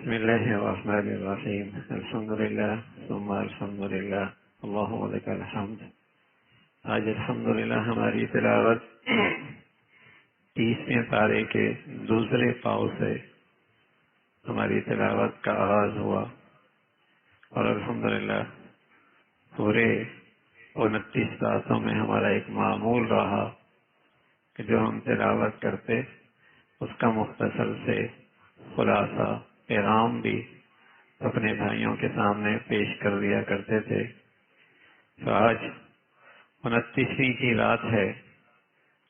بسم الله الرحمن الرحیم الحمدللہ ثم الحمدللہ اللہم لک الحمد۔ آج الحمدللہ ہماری تلاوت 30ویں پارے کے دوسرے پاؤ سے ہماری تلاوت کا آغاز ہوا، اور الحمدللہ پورے 29 راتوں میں ہمارا ایک معمول رہا کہ جو ہم تلاوت کرتے اس کا مختصر سے خلاصہ پیغام بھی اپنے بھائیوں کے سامنے پیش کر دیا کرتے تھے۔ تو آج 29ویں کی رات ہے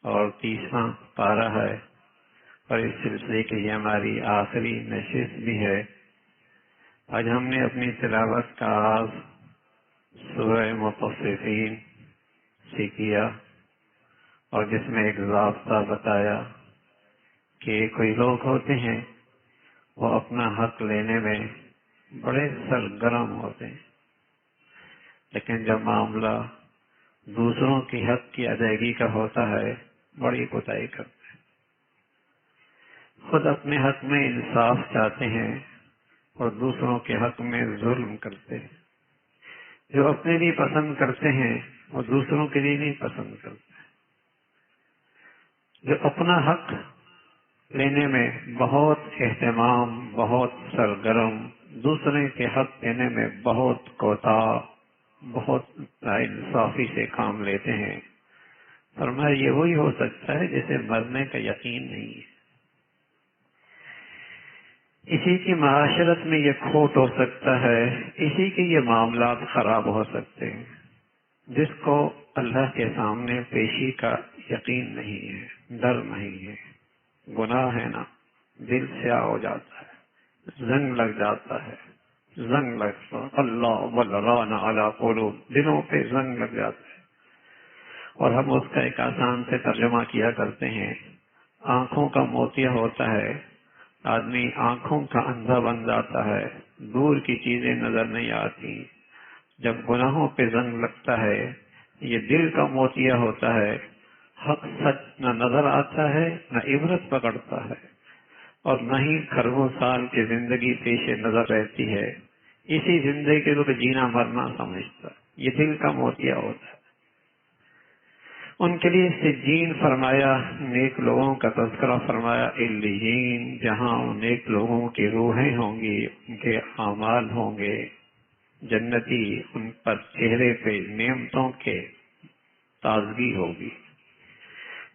اور 30واں پارہ ہے، اور اس سلسلے کی یہ ہماری آخری نشست بھی ہے۔ آج ہم نے اپنی تلاوت کا آغاز سورہ مطففین سے کیا، اور جس میں ایک ضابطہ بتایا کہ کوئی لوگ ہوتے ہیں وہ اپنا حق لینے میں بڑے سرگرم ہوتے ہیں، لیکن جب معاملہ دوسروں کی حق کی ادائیگی کا ہوتا ہے بڑی کوتاہی کرتے ہیں، خود اپنے حق میں انصاف چاہتے ہیں اور دوسروں کے حق میں ظلم کرتے ہیں۔ جو اپنے لیے پسند کرتے ہیں وہ دوسروں کے لیے نہیں پسند کرتے۔ جو اپنا حق لینے میں بہت اہتمام، بہت سرگرم، دوسرے کے حق لینے میں بہت کوتاہ، بہت انصافی سے کام لیتے ہیں، فرمایا یہ وہی ہو سکتا ہے جسے مرنے کا یقین نہیں ہے۔ اسی کی معاشرت میں یہ کھوٹ ہو سکتا ہے، اسی کے یہ معاملات خراب ہو سکتے ہیں جس کو اللہ کے سامنے پیشی کا یقین نہیں ہے، ڈر نہیں ہے۔ گناہ ہے نا، دل سیاہ ہو جاتا ہے، زنگ لگ جاتا ہے، زنگ لگتا اللہ والران علی قلوب، دلوں پہ زنگ لگ جاتا ہے۔ اور ہم اس کا ایک آسان سے ترجمہ کیا کرتے ہیں، آنکھوں کا موتیا ہوتا ہے، آدمی آنکھوں کا اندھا بن جاتا ہے، دور کی چیزیں نظر نہیں آتی۔ جب گناہوں پہ زنگ لگتا ہے یہ دل کا موتیا ہوتا ہے، حق سچ نہ نظر آتا ہے، نہ عبرت پکڑتا ہے، اور نہ ہی کھربوں سال کی زندگی پیش نظر رہتی ہے۔ اسی زندگی کو جینا مرنا سمجھتا ہے، یہ دل کا موتیا ہوتا ہے۔ ان کے لیے سجین فرمایا، نیک لوگوں کا تذکرہ فرمایا، علیین، جہاں نیک لوگوں کی روحیں ہوں گی، ان کے اعمال ہوں گے، جنتی ان پر چہرے پہ نعمتوں کے تازگی ہوگی۔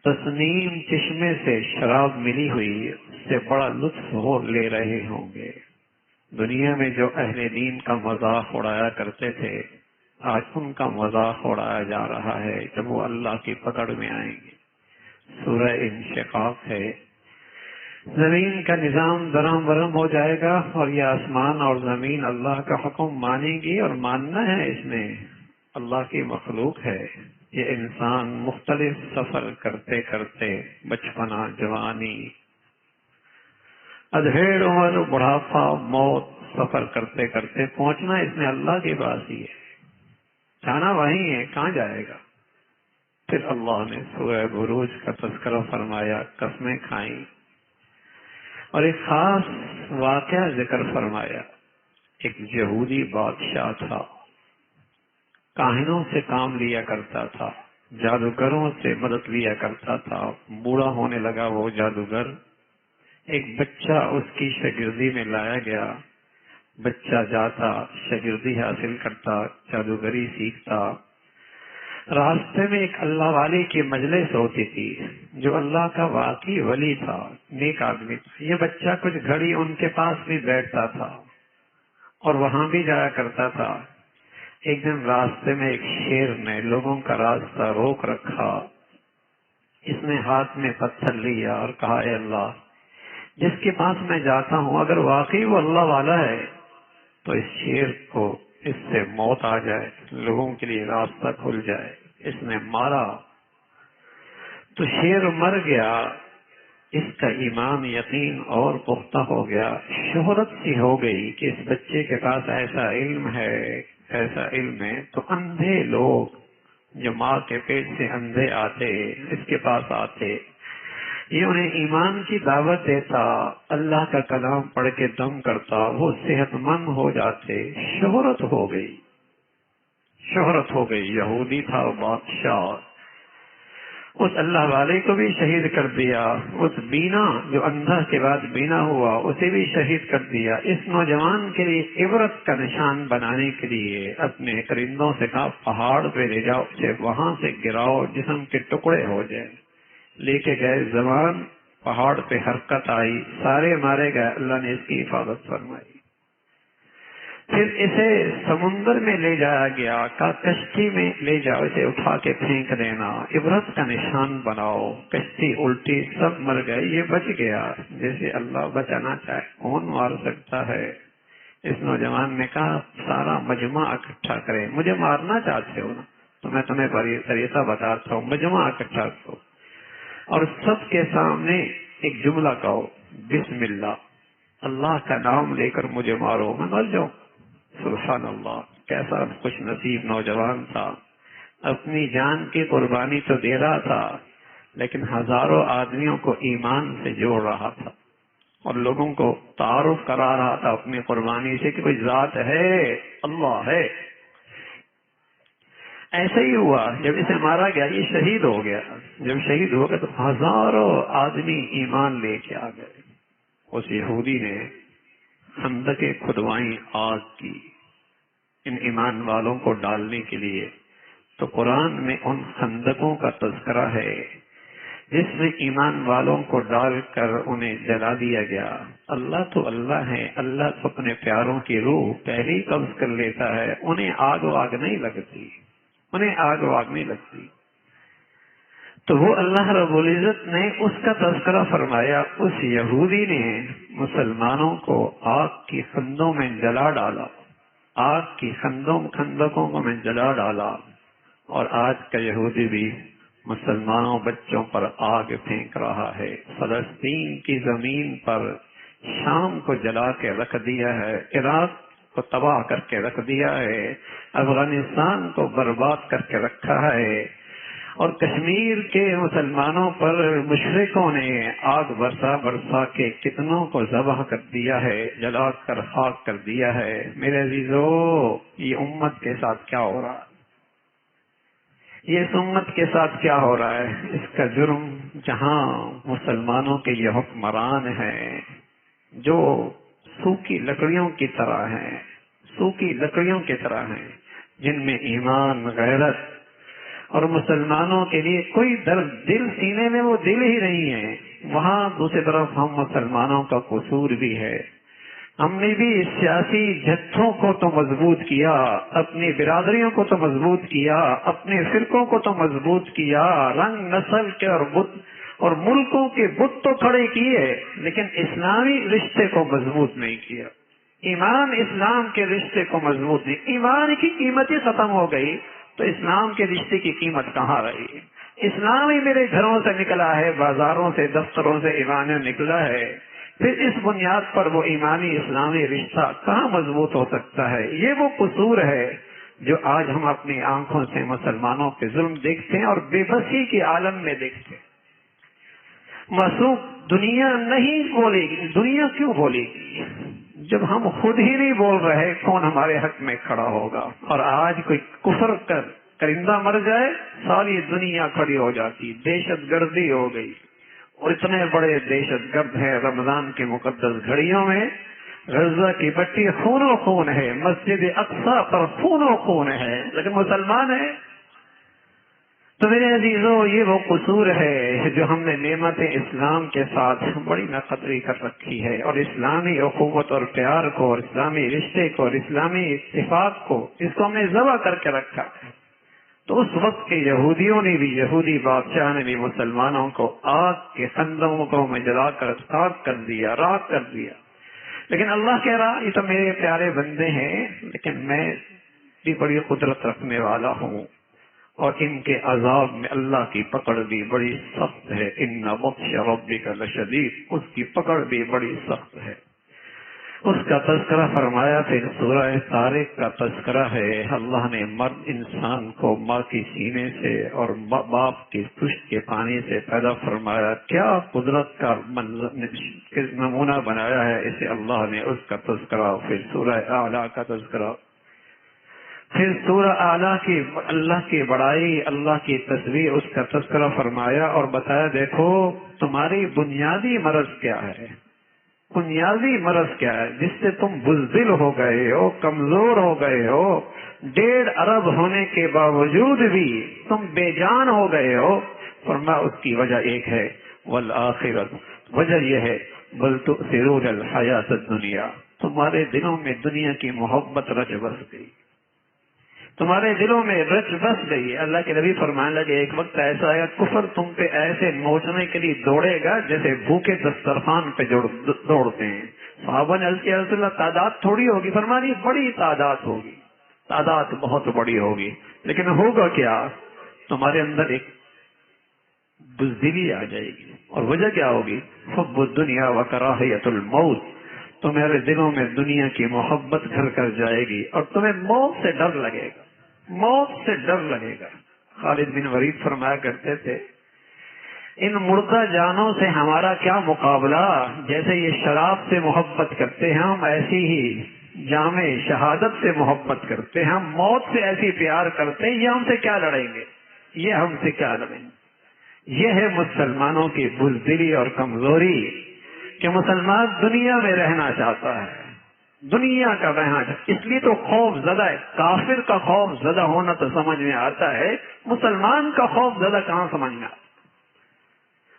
تسنیم چشمے سے شراب ملی ہوئی، اس سے بڑا لطف وہ لے رہے ہوں گے۔ دنیا میں جو اہل دین کا مذاق اڑایا کرتے تھے، آج ان کا مذاق اڑایا جا رہا ہے جب وہ اللہ کی پکڑ میں آئیں گے۔ سورہ انشقاق ہے، زمین کا نظام درہم برہم ہو جائے گا، اور یہ آسمان اور زمین اللہ کا حکم مانیں گی، اور ماننا ہے اس میں، اللہ کی مخلوق ہے۔ یہ انسان مختلف سفر کرتے کرتے بچپنا، جوانی، ادھیڑ عمر، بڑھاپا، موت، سفر کرتے کرتے پہنچنا اس میں اللہ کے پاس ہی ہے، جانا وہیں ہے، کہاں جائے گا؟ پھر اللہ نے سورہ بروج کا تذکرہ فرمایا، قسمیں کھائیں، اور ایک خاص واقعہ ذکر فرمایا۔ ایک یہودی بادشاہ تھا، کاہنوں سے کام لیا کرتا تھا، جادوگروں سے مدد لیا کرتا تھا، بوڑھا ہونے لگا وہ جادوگر۔ ایک بچہ اس کی شاگردی میں لایا گیا، بچہ جاتا، شاگردی حاصل کرتا، جادوگری سیکھتا۔ راستے میں ایک اللہ والے کی مجلس ہوتی تھی، جو اللہ کا واقعی ولی تھا، نیک آدمی تھا۔ یہ بچہ کچھ گھڑی ان کے پاس بھی بیٹھتا تھا اور وہاں بھی جایا کرتا تھا۔ ایک دن راستے میں ایک شیر نے لوگوں کا راستہ روک رکھا، اس نے ہاتھ میں پتھر لیا اور کہا، اے اللہ، جس کے پاس میں جاتا ہوں اگر واقعی وہ اللہ والا ہے تو اس شیر کو اس سے موت آ جائے، لوگوں کے لیے راستہ کھل جائے۔ اس نے مارا تو شیر مر گیا، اس کا ایمان یقین اور پختہ ہو گیا، شہرت سی ہو گئی کہ اس بچے کے پاس ایسا علم ہے، ایسا علم ہے۔ تو اندھے لوگ جو ماں کے پیٹ سے اندھے آتے، اس کے پاس آتے، یہ انہیں ایمان کی دعوت دیتا، اللہ کا کلام پڑھ کے دم کرتا، وہ صحت مند ہو جاتے، شہرت ہو گئی، شہرت ہو گئی۔ یہودی تھا بادشاہ، اس اللہ والے کو بھی شہید کر دیا، اس بینا جو اندھا کے بعد بینا ہوا اسے بھی شہید کر دیا۔ اس نوجوان کے لیے عبرت کا نشان بنانے کے لیے اپنے کرندوں سے کہا پہاڑ پہ لے جاؤ، اسے وہاں سے گراؤ، جسم کے ٹکڑے ہو جائیں۔ لے کے گئے، زبان پہاڑ پہ حرکت آئی، سارے مارے گئے، اللہ نے اس کی حفاظت فرمائی۔ پھر اسے سمندر میں لے جایا گیا، کہا کشتی میں لے جاؤ، اسے اٹھا کے پھینک دینا، عبرت کا نشان بناؤ۔ کشتی الٹی، سب مر گئے، یہ بچ گیا۔ جیسے اللہ بچانا چاہے کون مار سکتا ہے؟ اس نوجوان نے کہا سارا مجمع اکٹھا کرے، مجھے مارنا چاہتے ہو نا تو میں تمہیں طریقہ بتاتا ہوں، مجمع اکٹھا کرو اور سب کے سامنے ایک جملہ کہو، بسم اللہ، اللہ کا نام لے کر مجھے مارو، میں مر جاؤں۔ سبحان اللہ، کیسا خوش نصیب نوجوان تھا، اپنی جان کی قربانی تو دے رہا تھا لیکن ہزاروں آدمیوں کو ایمان سے جوڑ رہا تھا اور لوگوں کو تعارف کرا رہا تھا اپنی قربانی سے کہ کوئی ذات ہے، اللہ ہے۔ ایسا ہی ہوا، جب اسے مارا گیا یہ شہید ہو گیا، جب شہید ہو گیا تو ہزاروں آدمی ایمان لے کے آ گئے۔ اس یہودی نے خندقیں کھدوائیں آگ کی ان ایمان والوں کو ڈالنے کے لیے، تو قرآن میں ان خندقوں کا تذکرہ ہے جس میں ایمان والوں کو ڈال کر انہیں جلا دیا گیا۔ اللہ تو اللہ ہے، اللہ تو اپنے پیاروں کی روح پہلے ہی قبض کر لیتا ہے، انہیں آگ واگ نہیں لگتی، انہیں آگ واگ نہیں لگتی۔ تو وہ اللہ رب العزت نے اس کا تذکرہ فرمایا، اس یہودی نے مسلمانوں کو آگ کی خندوں میں جلا ڈالا، آگ کی خندقوں کو میں جلا ڈالا، اور آج کا یہودی بھی مسلمانوں بچوں پر آگ پھینک رہا ہے۔ فلسطین کی زمین پر شام کو جلا کے رکھ دیا ہے، عراق کو تباہ کر کے رکھ دیا ہے، افغانستان کو برباد کر کے رکھا ہے، اور کشمیر کے مسلمانوں پر مشرکوں نے آگ برسا برسا کے کتنوں کو ذبح کر دیا ہے، جلا کر خاک کر دیا ہے۔ میرے عزیزو، یہ امت کے ساتھ کیا ہو رہا ہے؟ یہ اس امت کے ساتھ کیا ہو رہا ہے؟ اس کا جرم جہاں مسلمانوں کے یہ حکمران ہیں جو سوکھی لکڑیوں کی طرح ہیں، سوکھی لکڑیوں کی طرح ہیں، جن میں ایمان، غیرت اور مسلمانوں کے لیے کوئی درد، دل سینے میں وہ دل ہی نہیں ہے، وہاں دوسری طرف ہم مسلمانوں کا قصور بھی ہے۔ ہم نے بھی سیاسی جتھوں کو تو مضبوط کیا، اپنی برادریوں کو تو مضبوط کیا، اپنے فرقوں کو تو مضبوط کیا، رنگ نسل کے اور ملکوں کے بت تو کھڑے کیے، لیکن اسلامی رشتے کو مضبوط نہیں کیا، ایمان اسلام کے رشتے کو مضبوط نہیں۔ ایمان کی قیمت ہی ختم ہو گئی تو اسلام کے رشتے کی قیمت کہاں رہی؟ اسلام ہی میرے گھروں سے نکلا ہے، بازاروں سے، دفتروں سے ایمان نکلا ہے، پھر اس بنیاد پر وہ ایمانی اسلامی رشتہ کہاں مضبوط ہو سکتا ہے؟ یہ وہ قصور ہے جو آج ہم اپنی آنکھوں سے مسلمانوں کے ظلم دیکھتے ہیں اور بے بسی کے عالم میں دیکھتے ہیں۔ معصوم دنیا نہیں بولے گی، دنیا کیوں بولے گی؟ جب ہم خود ہی نہیں بول رہے کون ہمارے حق میں کھڑا ہوگا؟ اور آج کوئی کفر کر کرندہ مر جائے ساری دنیا کھڑی ہو جاتی، دہشت گردی ہو گئی، اور اتنے بڑے دہشت گرد ہیں رمضان کی مقدس گھڑیوں میں غزہ کی پٹی خون و خون ہے، مسجد اقصی پر خون و خون ہے، لیکن مسلمان ہے۔ تو میرے عزیزوں، یہ وہ قصور ہے جو ہم نے نعمت اسلام کے ساتھ بڑی ناقدری کر رکھی ہے، اور اسلامی اخوت اور پیار کو اور اسلامی رشتے کو اور اسلامی اتفاق کو، اس کو ہم نے ذبح کر کے رکھا ہے۔ تو اس وقت کے یہودیوں نے بھی، یہودی بادشاہ نے بھی مسلمانوں کو آگ کے خندقوں کو میں جلا کر خاک کر دیا، راکھ کر دیا۔ لیکن اللہ کہہ رہا یہ تو میرے پیارے بندے ہیں، لیکن میں بھی بڑی قدرت رکھنے والا ہوں، اور ان کے عذاب میں اللہ کی پکڑ بھی بڑی سخت ہے۔ ان بطش ربک لشدید، اس کی پکڑ بھی بڑی سخت ہے۔ اس کا تذکرہ فرمایا. پھر سورہ طارق کا تذکرہ ہے. اللہ نے مرد انسان کو ماں کی سینے سے اور باپ کی پشت کے پانی سے پیدا فرمایا. کیا قدرت کا نمونہ بنایا ہے اسے اللہ نے. اس کا تذکرہ. پھر سورہ اعلیٰ کا تذکرہ. پھر سورہ اعلیٰ کی اللہ کی بڑائی، اللہ کی تصویر، اس کا تذکرہ فرمایا اور بتایا دیکھو تمہاری بنیادی مرض کیا ہے. بنیادی مرض کیا ہے جس سے تم بزدل ہو گئے ہو، کمزور ہو گئے ہو. 1.5 ارب ہونے کے باوجود بھی تم بے جان ہو گئے ہو. فرمایا اس کی وجہ ایک ہے، والآخرت. وجہ یہ ہے بل تؤثرون الحیات الدنیا. تمہارے دلوں میں دنیا کی محبت رچ بس گئی، تمہارے دلوں میں رچ بس گئی. اللہ کے نبی فرمانے لگے ایک وقت ایسا آئے گا کفر تم پہ ایسے نوچنے کے لیے دوڑے گا جیسے بھوکے دسترخوان پہ دوڑتے ہیں. صحابہ نے عرض کیا رسول اللہ تعداد تھوڑی ہوگی. فرمایا بڑی تعداد ہوگی، تعداد بہت بڑی ہوگی. لیکن ہوگا کیا؟ تمہارے اندر ایک بزدلی آ جائے گی. اور وجہ کیا ہوگی؟ حب الدنیا وکراہیت الموت. تمہارے دلوں میں دنیا کی محبت گھر کر جائے گی اور تمہیں موت سے ڈر لگے گا، موت سے ڈر لگے گا. خالد بن ولید فرمایا کرتے تھے ان مردہ جانوں سے ہمارا کیا مقابلہ. جیسے یہ شراب سے محبت کرتے ہیں ہم ایسی ہی جامع شہادت سے محبت کرتے ہیں. ہم موت سے ایسی پیار کرتے ہیں. یہ ہم سے کیا لڑیں گے، یہ ہم سے کیا لڑیں گے. یہ ہے مسلمانوں کی بزدلی اور کمزوری کہ مسلمان دنیا میں رہنا چاہتا ہے، دنیا کا رہنا چاہتا ہے. اس لیے تو خوف زدہ ہے. کافر کا خوف زدہ ہونا تو سمجھ میں آتا ہے، مسلمان کا خوف زدہ کہاں سمجھ میں آتا.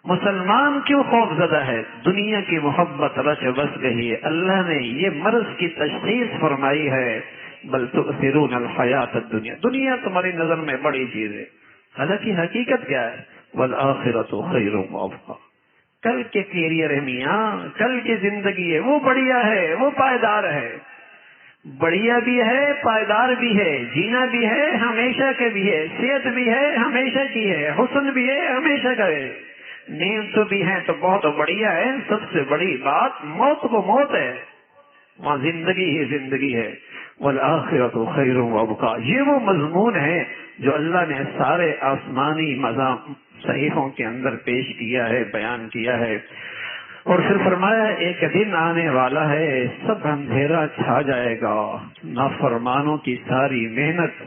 مسلمان کیوں خوف زدہ ہے؟ دنیا کی محبت رچ بس گئی ہے. اللہ نے یہ مرض کی تشخیص فرمائی ہے بل تؤثرون الحیات الدنیا. دنیا تمہاری نظر میں بڑی چیز ہے، حالانکہ حقیقت کیا ہے؟ والآخرۃ خیر وابقیٰ. کل کے کیریئر ہے میاں، کل کی زندگی ہے، وہ بڑھیا ہے، وہ پائیدار ہے. بڑھیا بھی ہے، پائیدار بھی ہے، جینا بھی ہے، ہمیشہ کے بھی ہے، صحت بھی ہے، ہمیشہ کی ہے، حسن بھی ہے، ہمیشہ کا ہے، نیند تو بھی ہے تو بہت بڑھیا ہے. سب سے بڑی بات موت کو موت ہے، وہاں زندگی ہی زندگی ہے. والآخرۃ خیر وابقیٰ. یہ وہ مضمون ہے جو اللہ نے سارے آسمانی صحیفوں کے اندر پیش کیا ہے، بیان کیا ہے. اور پھر فرمایا ایک دن آنے والا ہے سب اندھیرا چھا جائے گا. نافرمانوں کی ساری محنت،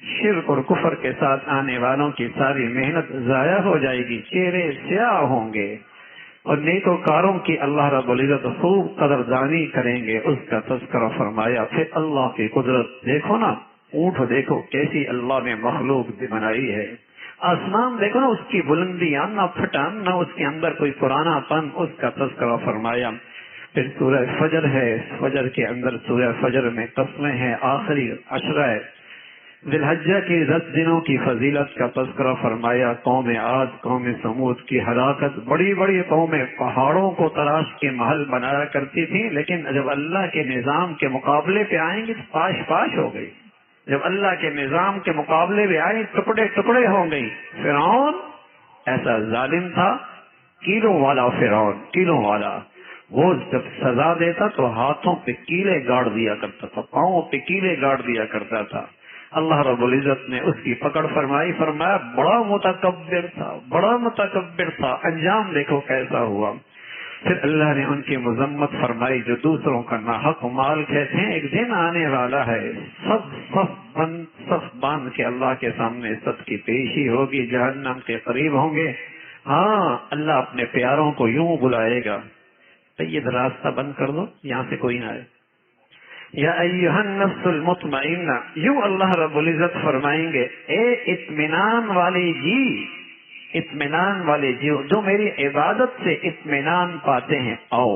شرک اور کفر کے ساتھ آنے والوں کی ساری محنت ضائع ہو جائے گی، چہرے سیاہ ہوں گے. اور نیکوکاروں کی اللہ رب العزت خوب قدردانی کریں گے. اس کا تذکرہ فرمایا. پھر اللہ کی قدرت دیکھو نا، اونٹ دیکھو کیسی اللہ نے مخلوق بنائی ہے. آسمان دیکھو نا، اس کی بلندیاں نہ پھٹن نہ اس کے اندر کوئی پرانا پن. اس کا تذکرہ فرمایا. پھر سورہ فجر ہے، فجر کے اندر سورہ فجر میں قسمیں ہیں. آخری عشرہ ہے ذی الحجہ کی 10 دنوں کی فضیلت کا تذکرہ فرمایا. قوم عاد، قوم سمود کی ہلاکت. بڑی بڑی قومیں پہاڑوں کو تراش کے محل بنایا کرتی تھی، لیکن جب اللہ کے نظام کے مقابلے پہ آئیں گی تو پاش پاش ہو گئی. جب اللہ کے نظام کے مقابلے میں آئی ٹکڑے ٹکڑے ہو گئی. فرعون ایسا ظالم تھا، کیلوں والا فرعون، کیلوں والا. وہ جب سزا دیتا تو ہاتھوں پہ کیلے گاڑ دیا کرتا تھا، پاؤں پہ کیلے گاڑ دیا کرتا تھا. اللہ رب العزت نے اس کی پکڑ فرمائی. فرمایا بڑا متکبر تھا، بڑا متکبر تھا. انجام دیکھو کیسا ہوا. پھر اللہ نے ان کی مذمت فرمائی جو دوسروں کا ناحق مال کھاتے ہیں. ایک دن آنے والا ہے صف باندھ کے اللہ کے سامنے سب کی پیشی ہوگی، جہنم کے قریب ہوں گے. ہاں اللہ اپنے پیاروں کو یوں بلائے گا، سید راستہ بند کر دو، یہاں سے کوئی نہ آئے. یا ایھا النفس المطمئنہ. یوں اللہ رب العزت فرمائیں گے اے اطمینان والی جی، اطمینان والے جو میری عبادت سے اطمینان پاتے ہیں، آؤ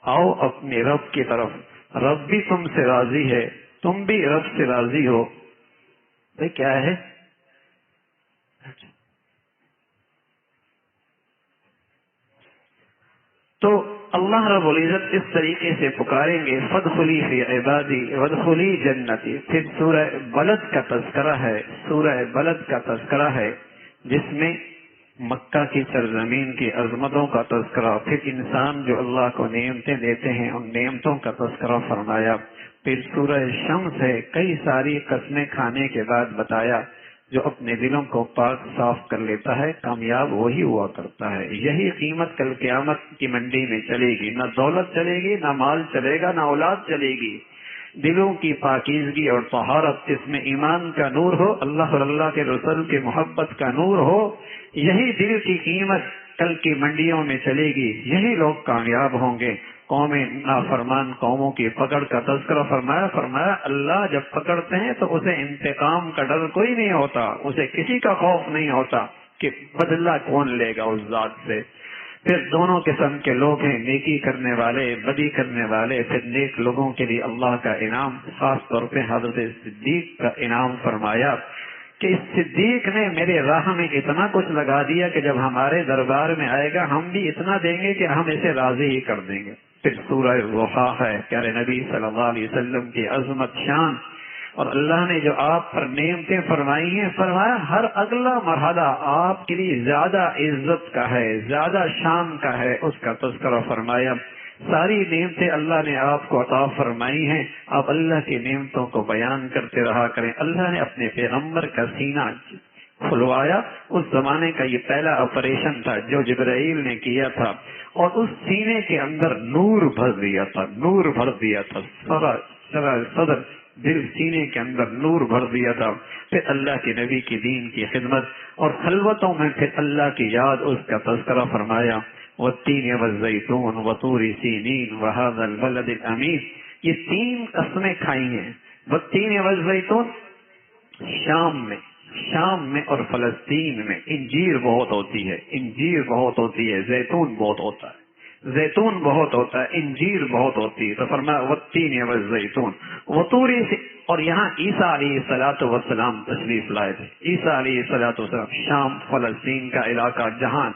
آؤ اپنے رب کی طرف. رب بھی تم سے راضی ہے، تم بھی رب سے راضی ہو. بھائی کیا ہے؟ تو اللہ رب العزت اس طریقے سے پکاریں گے فادخلی فی عبادی وادخلی جنتی. پھر سورہ بلد کا تذکرہ ہے، سورہ بلد کا تذکرہ ہے جس میں مکہ کی سرزمین کی عظمتوں کا تذکرہ، پھر انسان جو اللہ کو نعمتیں دیتے ہیں ان نعمتوں کا تذکرہ فرمایا، پھر سورہ شمس ہے کئی ساری قسمیں کھانے کے بعد بتایا جو اپنے دلوں کو پاک صاف کر لیتا ہے کامیاب وہی ہوا کرتا ہے۔ یہی قیمت کل قیامت کی منڈی میں چلے گی، نہ دولت چلے گی، نہ مال چلے گا، نہ اولاد چلے گی۔ دلوں کی پاکیزگی اور طہارت، اس میں ایمان کا نور ہو، اللہ اور اللہ کے رسول کی محبت کا نور ہو، یہی دل کی قیمت کل کی منڈیوں میں چلے گی، یہی لوگ کامیاب ہوں گے۔ قومیں نافرمان قوموں کی پکڑ کا تذکرہ فرمایا اللہ جب پکڑتے ہیں تو اسے انتقام کا ڈر کوئی نہیں ہوتا، اسے کسی کا خوف نہیں ہوتا کہ بدلہ کون لے گا اس ذات سے۔ پھر دونوں قسم کے لوگ ہیں، نیکی کرنے والے، بدی کرنے والے۔ پھر نیک لوگوں کے لیے اللہ کا انعام، خاص طور پہ حضرت صدیق کا انعام فرمایا کہ اس صدیق نے میرے راہ میں اتنا کچھ لگا دیا کہ جب ہمارے دربار میں آئے گا ہم بھی اتنا دیں گے کہ ہم اسے راضی ہی کر دیں گے۔ پھر سورہ ضحیٰ ہے، پیارے نبی صلی اللہ علیہ وسلم کی عظمت شان اور اللہ نے جو آپ پر نعمتیں فرمائی ہیں، فرمایا ہر اگلا مرحلہ آپ کے لیے زیادہ عزت کا ہے، زیادہ شان کا ہے، اس کا تذکرہ فرمایا۔ ساری نعمتیں اللہ نے آپ کو عطا فرمائی ہیں، آپ اللہ کی نعمتوں کو بیان کرتے رہا کریں۔ اللہ نے اپنے پیغمبر کا سینہ کھلوایا، اس زمانے کا یہ پہلا آپریشن تھا جو جبرائیل نے کیا تھا، اور اس سینے کے اندر نور بھر دیا تھا، نور بھر دیا تھا، صدر دل سینے کے اندر نور بھر دیا تھا۔ پھر اللہ کے نبی کی دین کی خدمت اور خلوتوں میں پھر اللہ کی یاد، اس کا تذکرہ فرمایا۔ والتین والزیتون وطور سینین وہذا البلد الامین، یہ تین قسمیں کھائی ہیں۔ والتین والزیتون، شام میں اور فلسطین میں انجیر بہت ہوتی ہے، انجیر بہت ہوتی ہے، زیتون بہت ہوتا ہے، زیتون بہت ہوتا ہے، انجیر بہت ہوتی ہے، تو فرمایا والتین والزیتون وطور، اور یہاں عیسیٰ علیہ الصلوۃ والسلام تشریف لائے تھے۔ عیسیٰ علیہ الصلوۃ والسلام، شام فلسطین کا علاقہ جہاں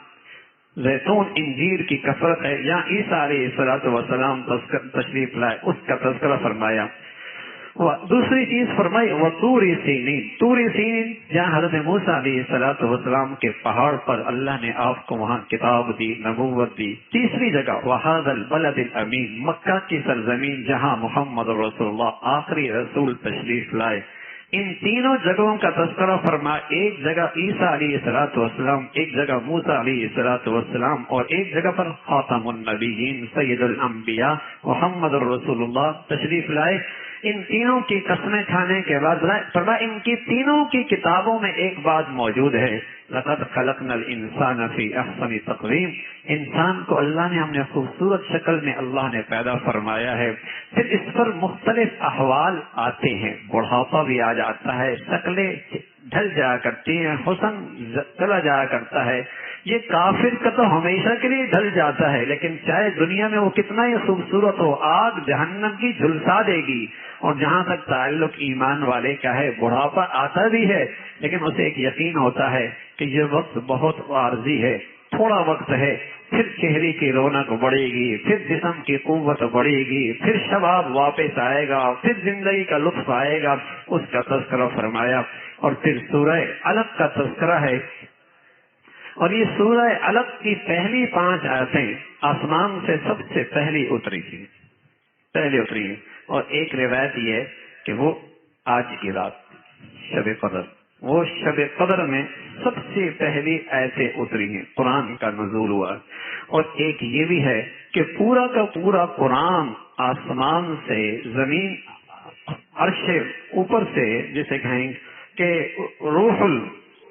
زیتون انجیر کی کثرت ہے، یہاں عیسیٰ علیہ الصلوۃ والسلام تشریف لائے، اس کا تذکرہ فرمایا۔ دوسری چیز فرمائی وطور سینین، طور سینین جہاں حضرت موسیٰ علیہ الصلوۃ والسلام کے پہاڑ پر اللہ نے آپ کو وہاں کتاب دی، نبوت دی۔ تیسری جگہ وہذا البلد الامین، مکہ کی سرزمین جہاں محمد رسول اللہ آخری رسول تشریف لائے۔ ان تینوں جگہوں کا تذکرہ فرما، ایک جگہ عیسیٰ علیہ الصلوۃ والسلام، ایک جگہ موسیٰ علیہ الصلوۃ والسلام، اور ایک جگہ پر خاتم النبیین سید الانبیاء محمد رسول اللہ تشریف لائے۔ ان تینوں کی قسمیں کھانے کے بعد فرمایا ان کی تینوں کی کتابوں میں ایک بات موجود ہے، لقد خلقنا الانسان فی احسن تقویم، انسان کو اللہ نے ہم نے خوبصورت شکل میں اللہ نے پیدا فرمایا ہے۔ پھر اس پر مختلف احوال آتے ہیں، بڑھاپا بھی آ جاتا ہے، شکلیں ڈھل جایا کرتی ہیں، حسن چلا جایا کرتا ہے۔ یہ کافر کا تو ہمیشہ کے لیے ڈھل جاتا ہے، لیکن چاہے دنیا میں وہ کتنا ہی خوبصورت ہو، آگ جہنم کی جھلسا دے گی۔ اور جہاں تک تعلق ایمان والے کا ہے، بڑھاپا آتا بھی ہے لیکن اسے ایک یقین ہوتا ہے کہ یہ وقت بہت عارضی ہے، تھوڑا وقت ہے، پھر چہرے کی رونق بڑھے گی، پھر جسم کی قوت بڑھے گی، پھر شباب واپس آئے گا، پھر زندگی کا لطف آئے گا، اس کا تذکرہ فرمایا۔ اور پھر سورہ علق کا تذکرہ ہے، اور یہ سورہ علق کی پہلی 5 آیتیں آسمان سے سب سے پہلی اتری تھی، اور ایک روایت یہ ہے کہ وہ آج کی رات شب قدر، وہ شب قدر میں سب سے پہلی آیتیں اتری ہیں، قرآن کا نزول ہوا۔ اور ایک یہ بھی ہے کہ پورا کا پورا قرآن آسمان سے زمین عرش اوپر سے جسے کہیں کہ روح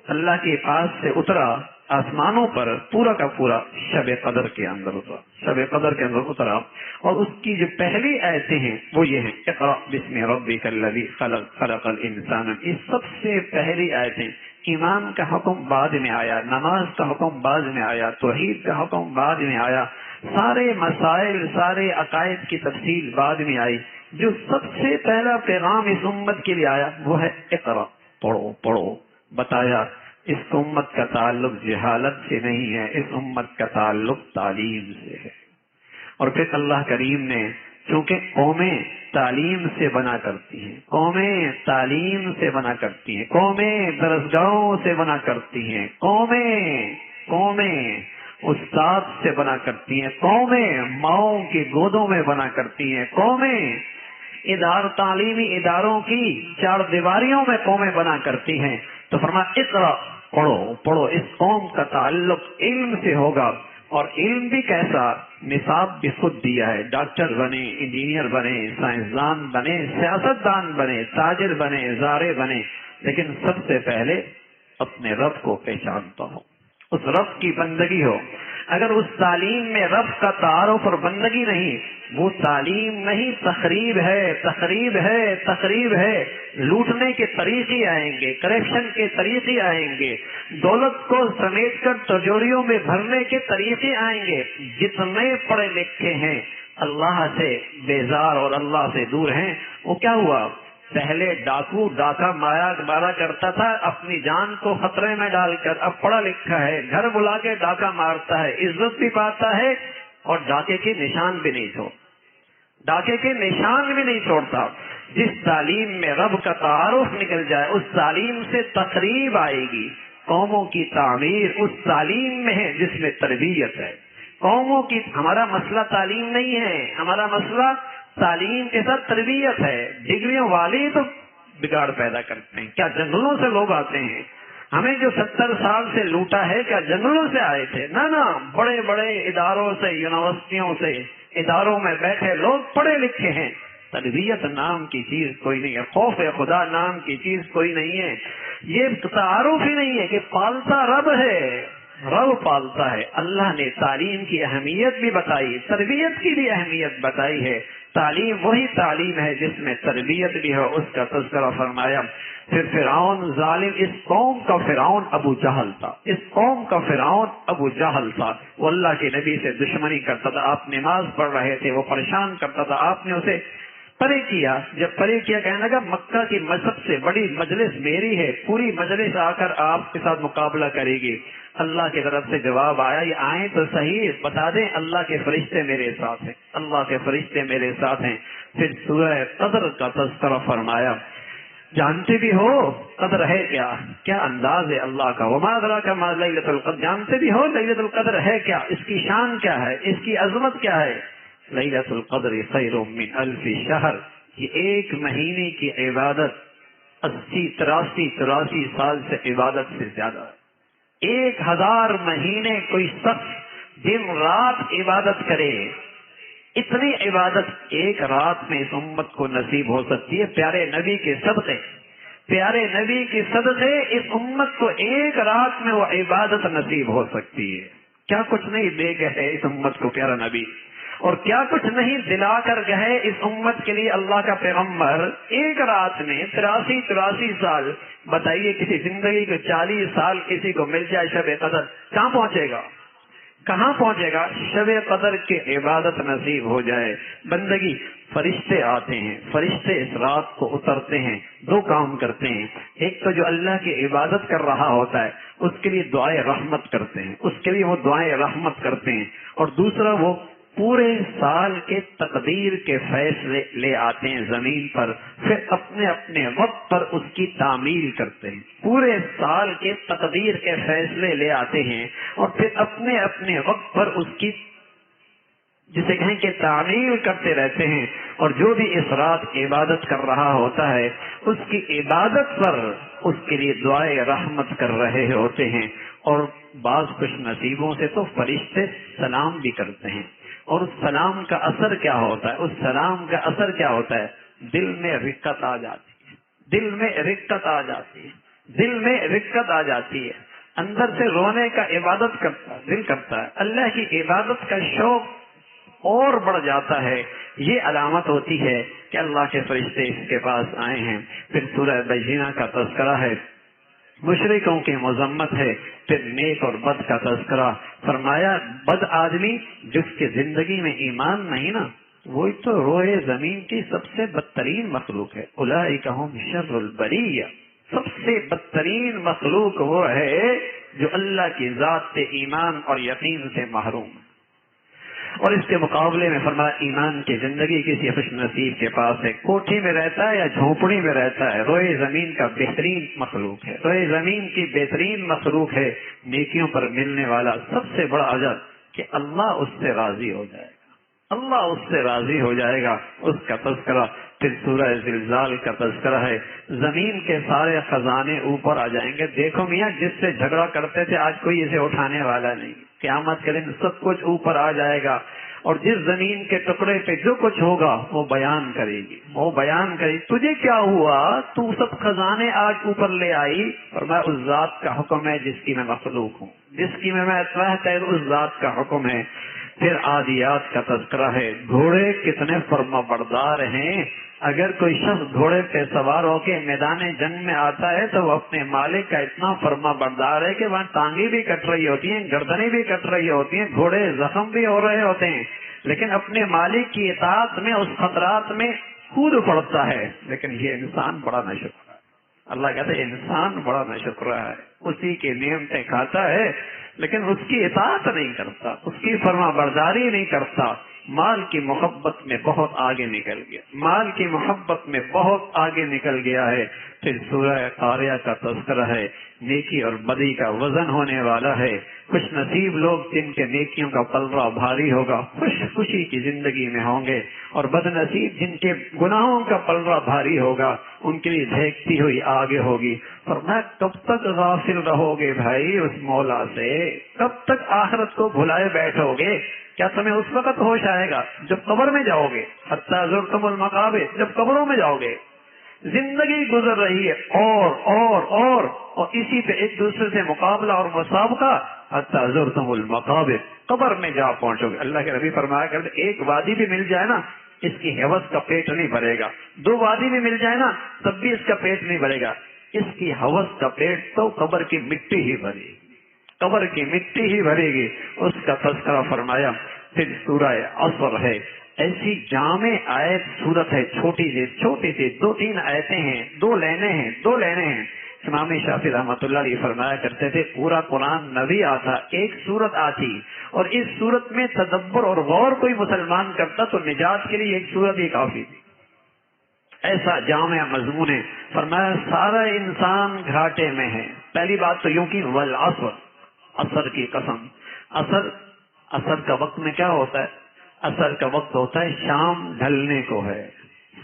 اللہ کے پاس سے اترا آسمانوں پر، پورا کا پورا شب قدر کے اندر اترا، شب قدر کے اندر اترا۔ اور اس کی جو پہلی آیتیں ہیں وہ یہ ہیں، اقرأ بسم ربک الذی خلق خلق الانسان، یہ سب سے پہلی آیتیں۔ ایمان کا حکم بعد میں آیا، نماز کا حکم بعد میں آیا، توحید کا حکم بعد میں آیا، سارے مسائل، سارے عقائد کی تفصیل بعد میں آئی۔ جو سب سے پہلا پیغام اس امت کے لیے آیا وہ ہے اقرأ، پڑھو۔ بتایا اس امت کا تعلق جہالت سے نہیں ہے، اس امت کا تعلق تعلیم سے ہے۔ اور پھر اللہ کریم نے، چونکہ قومیں تعلیم سے بنا کرتی ہیں، قومیں تعلیم سے بنا کرتی ہیں، قومیں درسگاہوں سے بنا کرتی ہیں، قومیں قومیں استاد سے بنا کرتی ہیں، قومیں ماؤں کی گودوں میں بنا کرتی ہیں، قومیں تعلیمی اداروں کی چار دیواریوں میں قومیں بنا کرتی ہیں۔ تو فرمایا اقرا، پڑھو۔ اس قوم کا تعلق علم سے ہوگا، اور علم بھی کیسا؟ نصاب بھی خود دیا ہے، ڈاکٹر بنے، انجینئر بنے، سائنسدان بنے، سیاستدان بنے، تاجر بنے، زارع بنے، لیکن سب سے پہلے اپنے رب کو پہچانتا ہو، اس رب کی بندگی ہو۔ اگر اس تعلیم میں رب کا تعارف اور بندگی نہیں، وہ تعلیم نہیں، تخریب ہے۔ لوٹنے کے طریقے آئیں گے، کرپشن کے طریقے آئیں گے، دولت کو سمیٹ کر تجوریوں میں بھرنے کے طریقے آئیں گے۔ جتنے پڑھے لکھے ہیں اللہ سے بیزار اور اللہ سے دور ہیں، وہ کیا ہوا؟ پہلے ڈاکو ڈاکہ مارا کرتا تھا اپنی جان کو خطرے میں ڈال کر، اب پڑھا لکھا ہے گھر بلا کے ڈاکہ مارتا ہے، عزت بھی پاتا ہے اور ڈاکے کے نشان بھی نہیں چھوڑتا۔ جس تعلیم میں رب کا تعارف نکل جائے، اس تعلیم سے تقریب آئے گی۔ قوموں کی تعمیر اس تعلیم میں ہے جس میں تربیت ہے۔ قوموں کی، ہمارا مسئلہ تعلیم نہیں ہے، ہمارا مسئلہ تعلیم کے ساتھ تربیت ہے۔ ڈگریوں والے تو بگاڑ پیدا کرتے ہیں۔ کیا جنگلوں سے لوگ آتے ہیں؟ ہمیں جو 70 سال سے لوٹا ہے کیا جنگلوں سے آئے تھے؟ نہ، بڑے بڑے اداروں سے، یونیورسٹیوں سے، اداروں میں بیٹھے لوگ پڑھے لکھے ہیں۔ تربیت نام کی چیز کوئی نہیں ہے، خوف خدا نام کی چیز کوئی نہیں ہے، یہ تعارف ہی نہیں ہے کہ پالتا رب ہے، رب پالتا ہے۔ اللہ نے تعلیم کی اہمیت بھی بتائی، تربیت کی بھی اہمیت بتائی ہے۔ تعلیم وہی تعلیم ہے جس میں تربیت بھی ہو، اس کا تذکرہ فرمایا۔ پھر فرعون ظالم، اس قوم کا فرعون ابو جہل تھا، وہ اللہ کے نبی سے دشمنی کرتا تھا۔ آپ نماز پڑھ رہے تھے، وہ پریشان کرتا تھا، آپ نے اسے پرے کیا۔ جب پرے کیا، کہنے لگا مکہ کی سب سے بڑی مجلس میری ہے، پوری مجلس آ کر آپ کے ساتھ مقابلہ کرے گی۔ اللہ کی طرف سے جواب آیا، یہ آئیں تو صحیح، بتا دیں اللہ کے فرشتے میرے ساتھ ہیں، اللہ کے فرشتے میرے ساتھ ہیں۔ پھر سورہ قدر کا تذکرہ فرمایا۔ جانتے بھی ہو قدر ہے کیا انداز ہے اللہ کا، وما ادراک ما لیلۃ القدر، جانتے بھی ہو لیلۃ القدر ہے کیا، اس کی شان کیا ہے، اس کی عظمت کیا ہے۔ لیلۃ القدر خیر من الف شہر، یہ ایک مہینے کی عبادت 83 سال سے عبادت سے زیادہ ہے۔ 1000 مہینے کوئی شخص دن رات عبادت کرے، اتنی عبادت ایک رات میں اس امت کو نصیب ہو سکتی ہے۔ پیارے نبی کے صدقے اس امت کو ایک رات میں وہ عبادت نصیب ہو سکتی ہے۔ کیا کچھ نہیں دے گئے اس امت کو پیارا نبی، اور کیا کچھ نہیں دلا کر گئے اس امت کے لیے اللہ کا پیغمبر۔ ایک رات میں 83 سال، بتائیے کسی زندگی کو 40 سال کسی کو مل جائے شب قدر، کہاں پہنچے گا؟ شب قدر کی عبادت نصیب ہو جائے، بندگی۔ فرشتے آتے ہیں، فرشتے اس رات کو اترتے ہیں، 2 کام کرتے ہیں۔ ایک تو جو اللہ کی عبادت کر رہا ہوتا ہے اس کے لیے دعائیں رحمت کرتے ہیں، اس کے لیے وہ دعائیں رحمت کرتے ہیں، اور دوسرا وہ پورے سال کے تقدیر کے فیصلے لے آتے ہیں زمین پر، پھر اپنے اپنے وقت پر اس کی تعمیل کرتے ہیں۔ پورے سال کے تقدیر کے فیصلے لے آتے ہیں اور پھر اپنے اپنے وقت پر اس کی، جسے کہیں کہ تعمیل کرتے رہتے ہیں، اور جو بھی اس رات عبادت کر رہا ہوتا ہے اس کی عبادت پر اس کے لیے دعائیں رحمت کر رہے ہوتے ہیں۔ اور بعض خوش نصیبوں سے تو فرشتے سلام بھی کرتے ہیں، اور اس سلام کا اثر کیا ہوتا ہے؟ اس سلام کا اثر کیا ہوتا ہے؟ دل میں رقت آ جاتی ہے، دل میں رقت آ جاتی ہے، اندر سے رونے کا عبادت کرتا دل کرتا ہے، اللہ کی عبادت کا شوق اور بڑھ جاتا ہے۔ یہ علامت ہوتی ہے کہ اللہ کے فرشتے اس کے پاس آئے ہیں۔ پھر سورہ بینہ کا تذکرہ ہے، مشرکوں کی مذمت ہے، پھر نیک اور بد کا تذکرہ فرمایا۔ بد آدمی جس کی زندگی میں ایمان نہیں نا، وہی تو روئے زمین کی سب سے بدترین مخلوق ہے۔ اولئک ھم شر البریہ، سب سے بدترین مخلوق وہ ہے جو اللہ کی ذات سے ایمان اور یقین سے محروم ہے۔ اور اس کے مقابلے میں فرمایا ایمان کی زندگی کسی خوش نصیب کے پاس ہے، کوٹھی میں رہتا ہے یا جھونپڑی میں رہتا ہے، روئے زمین کا بہترین مخلوق ہے، روئے زمین کی بہترین مخلوق ہے، نیکیوں پر ملنے والا سب سے بڑا اجر کہ اللہ اس سے راضی ہو جائے گا، اللہ اس سے راضی ہو جائے گا، اس کا تذکرہ۔ پھر سورہ زلزال کا تذکرہ ہے، زمین کے سارے خزانے اوپر آ جائیں گے۔ دیکھو میاں، جس سے جھگڑا کرتے تھے آج کوئی اسے اٹھانے والا نہیں، قیامت کے دن سب کچھ اوپر آ جائے گا، اور جس زمین کے ٹکڑے پہ جو کچھ ہوگا وہ بیان کرے گی، وہ بیان کرے گی تجھے کیا ہوا، تو سب خزانے آج اوپر لے آئی، اور میں اس ذات کا حکم ہے جس کی میں مخلوق ہوں، جس کی میں اتباع ہے، اس ذات کا حکم ہے۔ پھر عادیات کا تذکرہ ہے، گھوڑے کتنے فرما بردار ہیں، اگر کوئی شخص گھوڑے پہ سوار ہو کے میدان جنگ میں آتا ہے تو وہ اپنے مالک کا اتنا فرما بردار ہے کہ وہاں ٹانگیں بھی کٹ رہی ہوتی ہیں، گردنیں بھی کٹ رہی ہوتی ہیں، گھوڑے زخم بھی ہو رہے ہوتے ہیں، لیکن اپنے مالک کی اطاعت میں اس خطرات میں کود پڑتا ہے۔ لیکن یہ انسان بڑا ناشکرا ہے، اللہ کہتے ہیں انسان بڑا ناشکرا ہے، اسی کی نعمتیں کھاتا ہے لیکن اس کی اطاعت نہیں کرتا، اس کی فرما برداری نہیں کرتا، مال کی محبت میں بہت آگے نکل گیا، مال کی محبت میں بہت آگے نکل گیا ہے۔ پھر سورہ قاریہ کا تذکرہ ہے، نیکی اور بدی کا وزن ہونے والا ہے، خوش نصیب لوگ جن کے نیکیوں کا پلڑا بھاری ہوگا خوشی کی زندگی میں ہوں گے، اور بد نصیب جن کے گناہوں کا پلڑا بھاری ہوگا ان کے لیے دھیکتی ہوئی آگے ہوگی۔ فرمایا کب تک غافل رہو گے بھائی اس مولا سے، کب تک آخرت کو بھلائے بیٹھو گے؟ کیا تمہیں اس وقت ہوش آئے گا جب قبر میں جاؤ گے؟ حتی زرتم المقابر، جب قبروں میں جاؤ گے، زندگی گزر رہی ہے اور اسی پہ ایک دوسرے سے مقابلہ اور مسابقہ، حتی زرتم المقابر، قبر میں جا پہنچو گے۔ اللہ کے نبی فرمایا کرتے ایک وادی بھی مل جائے نا اس کی حوث کا پیٹ نہیں بھرے گا، دو وادی بھی مل جائے نا تب بھی اس کا پیٹ نہیں بھرے گا، اس کی حوث کا پیٹ تو قبر کی مٹی ہی بھرے گی، قبر کی مٹی ہی بھرے گی، اس کا تذکرہ فرمایا۔ پھر سورہ عصر ہے، ایسی جامع آیت صورت ہے، چھوٹی سی 2-3 آیتیں ہیں، دو لینے ہیں۔ امام شافعی رحمۃ اللہ علیہ فرمایا کرتے تھے پورا قرآن نہ بھی آتا، ایک سورت آتی اور اس سورت میں تدبر اور غور کوئی مسلمان کرتا تو نجات کے لیے ایک سورت ہی کافی تھی، ایسا جامع مضمون ہے۔ فرمایا سارا انسان گھاٹے میں ہے۔ پہلی بات تو یوں کی والعصر، عصر کی قسم، عصر کا وقت میں کیا ہوتا ہے؟ عصر کا وقت ہوتا ہے شام ڈھلنے کو ہے،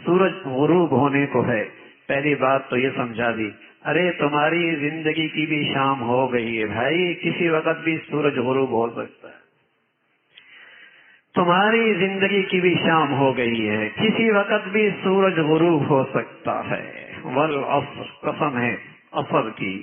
سورج غروب ہونے کو ہے۔ پہلی بات تو یہ سمجھا دی، ارے تمہاری زندگی کی بھی شام ہو گئی ہے بھائی، کسی وقت بھی سورج غروب ہو سکتا ہے، تمہاری زندگی کی بھی شام ہو گئی ہے، کسی وقت بھی سورج غروب ہو سکتا ہے۔ والعصر، قسم ہے عصر کی۔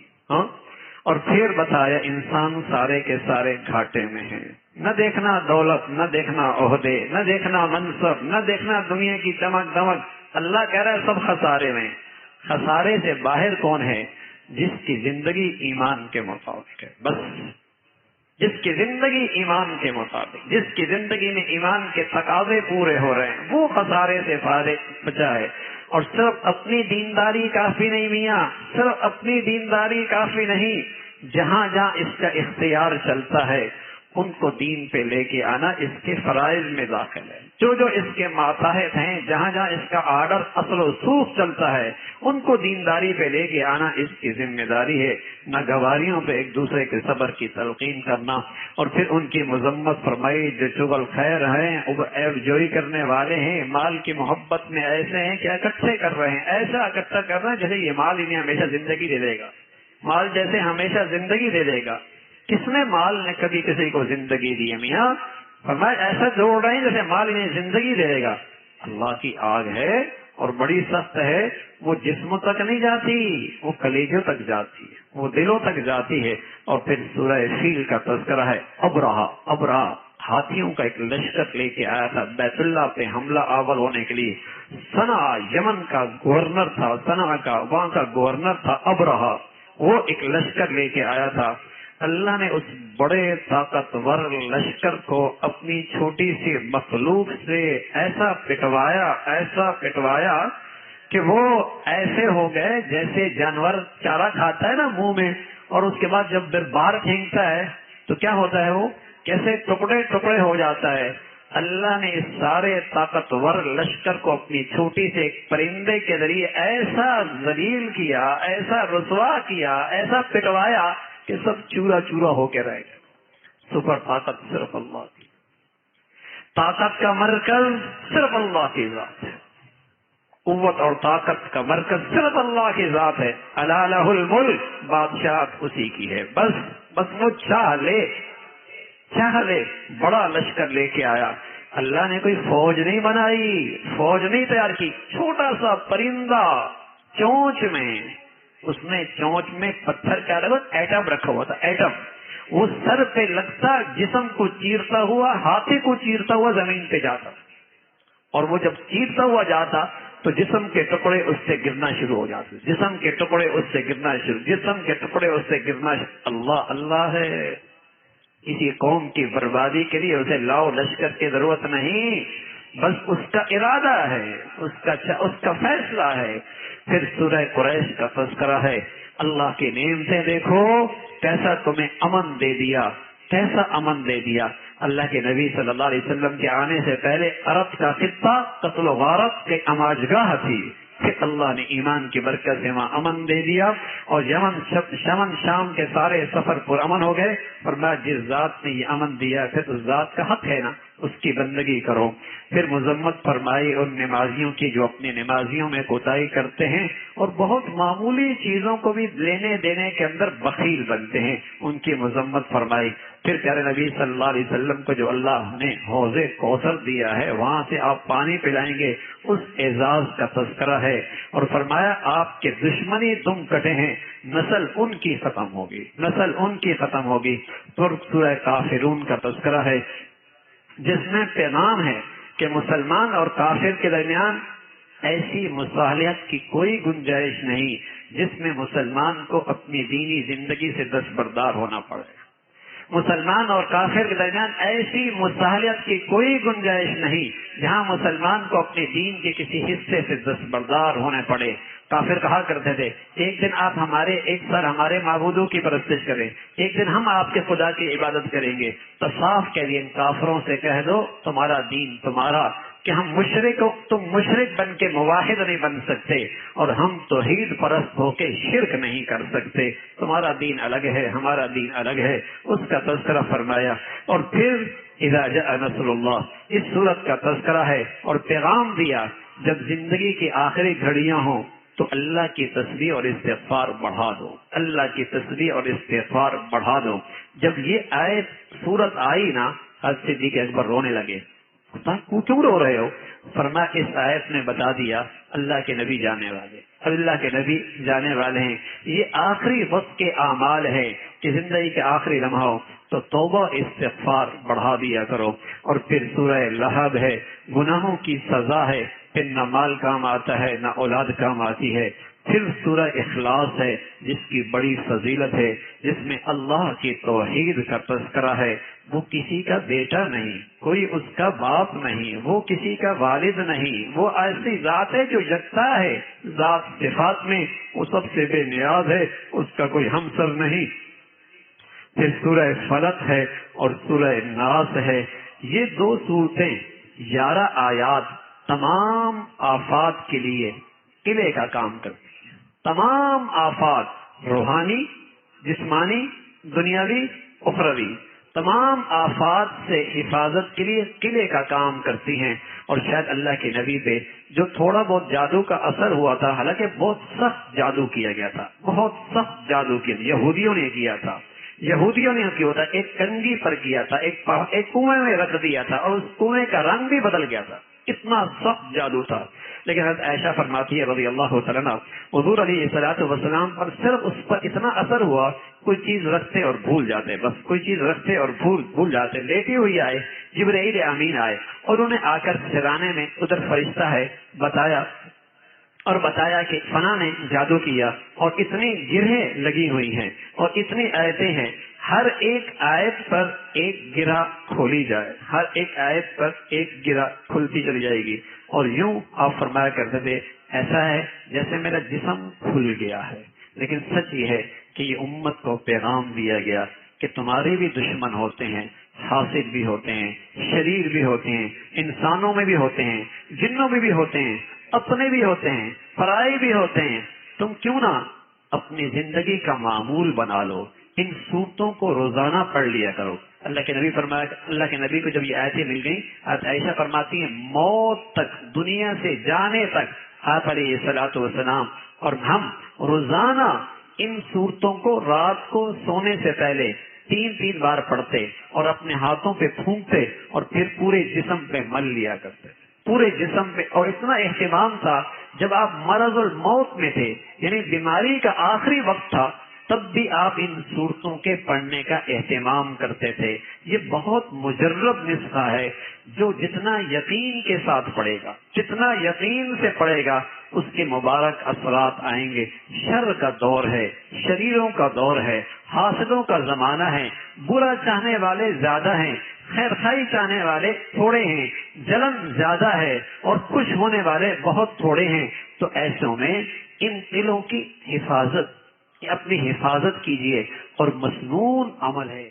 اور پھر بتایا انسان سارے کے سارے گھاٹے میں ہیں، نہ دیکھنا دولت، نہ دیکھنا عہدے، نہ دیکھنا منصب، نہ دیکھنا دنیا کی چمک دمک، اللہ کہہ رہا ہے سب خسارے میں۔ خسارے سے باہر کون ہے؟ جس کی زندگی ایمان کے مطابق ہے، بس جس کی زندگی ایمان کے مطابق، جس کی زندگی میں ایمان کے تقاضے پورے ہو رہے ہیں، وہ خسارے سے بچا ہے۔ اور صرف اپنی دینداری کافی نہیں میاں، صرف اپنی دینداری کافی نہیں، جہاں جہاں اس کا اختیار چلتا ہے ان کو دین پہ لے کے آنا اس کے فرائض میں داخل ہے۔ جو اس کے ماتحت ہیں، جہاں جہاں اس کا آرڈر اصل و سوخ چلتا ہے ان کو دینداری پہ لے کے آنا اس کی ذمہ داری ہے۔ نہ گواریوں پہ ایک دوسرے کے صبر کی تلقین کرنا، اور پھر ان کی مذمت فرمائی جو چغل خیر ہیں، عیب جوئی کرنے والے ہیں، مال کی محبت میں ایسے ہیں کہ اکٹھے کر رہے ہیں، ایسا اکٹھا کر رہے ہیں جیسے یہ مال انہیں ہمیشہ زندگی دے دے گا، مال جیسے ہمیشہ زندگی دے دے گا۔ کس میں مال نے کبھی کسی کو زندگی دی ہے میاں؟ فرمایا ایسا جوڑ رہے ہیں جیسے مال انہیں زندگی دے گا۔ اللہ کی آگ ہے اور بڑی سخت ہے، وہ جسموں تک نہیں جاتی، وہ کلیجوں تک جاتی ہے، وہ دلوں تک جاتی ہے۔ اور پھر سورہ فیل کا تذکرہ ہے، ابرہا ہاتھیوں کا ایک لشکر لے کے آیا تھا بیت اللہ پہ حملہ آور ہونے کے لیے۔ صنع یمن کا گورنر تھا، صنع کا وہاں کا گورنر تھا ابرہا، وہ ایک لشکر لے کے آیا تھا۔ اللہ نے اس بڑے طاقتور لشکر کو اپنی چھوٹی سی مخلوق سے ایسا پٹوایا کہ وہ ایسے ہو گئے جیسے جانور چارہ کھاتا ہے نا منہ میں، اور اس کے بعد جب بار پھینکتا ہے تو کیا ہوتا ہے، وہ کیسے ٹکڑے ٹکڑے ہو جاتا ہے۔ اللہ نے اس سارے طاقتور لشکر کو اپنی چھوٹی سے ایک پرندے کے ذریعے ایسا ذلیل کیا، ایسا رسوا کیا، ایسا پٹوایا کہ سب چورا چورا ہو کے رہ گئے۔ سپر طاقت صرف اللہ کی، طاقت کا مرکز صرف اللہ کی ذات ہے، قوت اور طاقت کا مرکز صرف اللہ کی ذات ہے۔ الا لہ الملک، بادشاہت اسی کی ہے، بس وہ چاہ لے بڑا لشکر لے کے آیا۔ اللہ نے کوئی فوج نہیں بنائی، فوج نہیں تیار کی، چھوٹا سا پرندہ چونچ میں، اس نے چونچ میں پتھر کا ایٹم رکھا ہوا تھا، ایٹم، وہ سر پہ لگتا، جسم کو چیرتا ہوا، ہاتھی کو چیرتا ہوا زمین پہ جاتا، اور وہ جب چیرتا ہوا جاتا تو جسم کے ٹکڑے اس سے گرنا شروع ہو جاتے، جسم کے ٹکڑے اس سے گرنا شروع، جسم کے ٹکڑے اس سے گرنا شروع۔ اللہ اللہ ہے، کسی قوم کی بربادی کے لیے اسے لاؤ لشکر کی ضرورت نہیں، بس اس کا ارادہ ہے، اس کا فیصلہ ہے۔ پھر سورہ قریش کا تذکرہ ہے، اللہ کی نعمتیں دیکھو، کیسا تمہیں امن دے دیا، کیسا امن دے دیا۔ اللہ کے نبی صلی اللہ علیہ وسلم کے آنے سے پہلے عرب کا خطہ قتل و غارت کے اماجگاہ تھی، پھر اللہ نے ایمان کی برکت سے وہاں امن دے دیا، اور یمن شام کے سارے سفر پر امن ہو گئے۔ فرمایا جس ذات نے یہ امن دیا پھر اس ذات کا حق ہے نا، اس کی بندگی کرو۔ پھر مذمت فرمائی ان نمازیوں کی جو اپنی نمازیوں میں کوتاہی کرتے ہیں اور بہت معمولی چیزوں کو بھی لینے دینے کے اندر بخیل بنتے ہیں، ان کی مذمت فرمائی۔ پھر پیارے نبی صلی اللہ علیہ وسلم کو جو اللہ نے حوض کوثر دیا ہے، وہاں سے آپ پانی پلائیں گے، اس اعزاز کا تذکرہ ہے، اور فرمایا آپ کے دشمنی دم کٹے ہیں، نسل ان کی ختم ہوگی، نسل ان کی ختم ہوگی۔ پھر سورہ کافرون کا تذکرہ ہے، جس میں پیغام ہے کہ مسلمان اور کافر کے درمیان ایسی مصالحت کی کوئی گنجائش نہیں جس میں مسلمان کو اپنی دینی زندگی سے دستبردار ہونا پڑے۔ مسلمان اور کافر کے درمیان ایسی مصالحت کی کوئی گنجائش نہیں جہاں مسلمان کو اپنے دین کے کسی حصے سے دستبردار ہونے پڑے۔ کافر کہا کرتے تھے ایک دن آپ ایک سال ہمارے معبودوں کی پرستش کریں، ایک دن ہم آپ کے خدا کی عبادت کریں گے، تو صاف کہہ دیں کافروں سے کہہ دو تمہارا دین تمہارا، کہ ہم تم مشرک بن کے موحد نہیں بن سکتے، اور ہم توحید پرست ہو کے شرک نہیں کر سکتے، تمہارا دین الگ ہے ہمارا دین الگ ہے، اس کا تذکرہ فرمایا۔ اور پھر اذا جاء نصر اللہ، اس صورت کا تذکرہ ہے اور پیغام دیا جب زندگی کی آخری گھڑیاں ہوں تو اللہ کی تسبیح اور استغفار بڑھا دو، اللہ کی تسبیح اور استغفار بڑھا دو۔ جب یہ آیت صورت آئی نا، حضرت صدیق اکبر رونے لگے، کیوں رو رہے ہو؟ فرمایا اس آیت نے بتا دیا اللہ کے نبی جانے والے، اللہ کے نبی جانے والے ہیں، یہ آخری وقت کے اعمال ہے کہ زندگی کے آخری لمحہ ہو تو توبہ استغفار بڑھا دیا کرو۔ اور پھر سورہ لہب ہے، گناہوں کی سزا ہے، پھر نہ مال کام آتا ہے نہ اولاد کام آتی ہے۔ پھر سورہ اخلاص ہے جس کی بڑی فضیلت ہے، جس میں اللہ کی توحید کا تذکرہ ہے، وہ کسی کا بیٹا نہیں، کوئی اس کا باپ نہیں، وہ کسی کا والد نہیں، وہ ایسی ذات ہے جو یکتا ہے، ذات صفات میں وہ سب سے بے نیاز ہے، اس کا کوئی ہمسر نہیں۔ پھر سورہ فلق ہے اور سورہ ناس ہے، یہ دو صورتیں 11 آیات تمام آفات کے لیے قلعے کا کام کرتی ہیں، تمام آفات، روحانی، جسمانی، دنیاوی، اخروی، تمام آفات سے حفاظت کے لیے قلعے کا کام کرتی ہیں۔ اور شاید اللہ کے نبی پہ جو تھوڑا بہت جادو کا اثر ہوا تھا، حالانکہ بہت سخت جادو کیا گیا تھا، بہت سخت جادو کیا یہودیوں نے کیا تھا، یہودیوں نے کیا ہوتا، ایک کنگھی پر کیا تھا، ایک کنویں میں رکھ دیا تھا اور اس کنویں کا رنگ بھی بدل گیا تھا، اتنا سخت جادو تھا۔ لیکن حضرت عائشہ فرماتی ہے رضی اللہ تعالیٰ عنہ، حضور علیہ الصلوۃ والسلام پر صرف اس پر اتنا اثر ہوا، کوئی چیز رکھتے اور بھول جاتے، بس کوئی چیز رکھتے اور بھول جاتے، لیٹی ہوئی آئے جبرائیل امین آئے اور انہیں آ کر سرانے میں ادھر فرشتہ ہے بتایا کہ فلاں نے جادو کیا اور اتنی گرہیں لگی ہوئی ہیں اور اتنی آیتیں ہیں، ہر ایک آیت پر ایک گرہ کھولی جائے، ہر ایک آیت پر ایک گرہ کھلتی چلی جائے گی، اور یوں آپ فرمایا کرتے تھے ایسا ہے جیسے میرا جسم کھل گیا ہے۔ لیکن سچ یہ ہے کہ یہ امت کو پیغام دیا گیا کہ تمہارے بھی دشمن ہوتے ہیں، حاسد بھی ہوتے ہیں، شریر بھی ہوتے ہیں، انسانوں میں بھی ہوتے ہیں، جنوں میں بھی ہوتے ہیں، اپنے بھی ہوتے ہیں، پرائے بھی ہوتے ہیں. تم کیوں نہ اپنی زندگی کا معمول بنا لو، ان صورتوں کو روزانہ پڑھ لیا کرو. اللہ کے نبی فرمایا، اللہ کے نبی کو جب یہ آیتیں مل گئیں، عائشہ فرماتی ہیں موت تک، دنیا سے جانے تک آپ علیہ الصلوۃ والسلام اور ہم روزانہ ان صورتوں کو رات کو سونے سے پہلے 3 بار پڑھتے اور اپنے ہاتھوں پہ پھونکتے اور پھر پورے جسم پہ مل لیا کرتے، پورے جسم پہ. اور اتنا اہتمام تھا جب آپ مرض الموت میں تھے، یعنی بیماری کا آخری وقت تھا، تب بھی آپ ان صورتوں کے پڑھنے کا اہتمام کرتے تھے. یہ بہت مجرب نسخہ ہے، جو جتنا یقین کے ساتھ پڑھے گا، جتنا یقین سے پڑھے گا، اس کے مبارک اثرات آئیں گے. شر کا دور ہے، شریروں کا دور ہے، حاسدوں کا زمانہ ہے، برا چاہنے والے زیادہ ہیں، خیر خائی چاہنے والے تھوڑے ہیں، جلن زیادہ ہے اور خوش ہونے والے بہت تھوڑے ہیں. تو ایسوں میں ان دلوں کی حفاظت، اپنی حفاظت کیجیے. اور مسنون عمل ہے.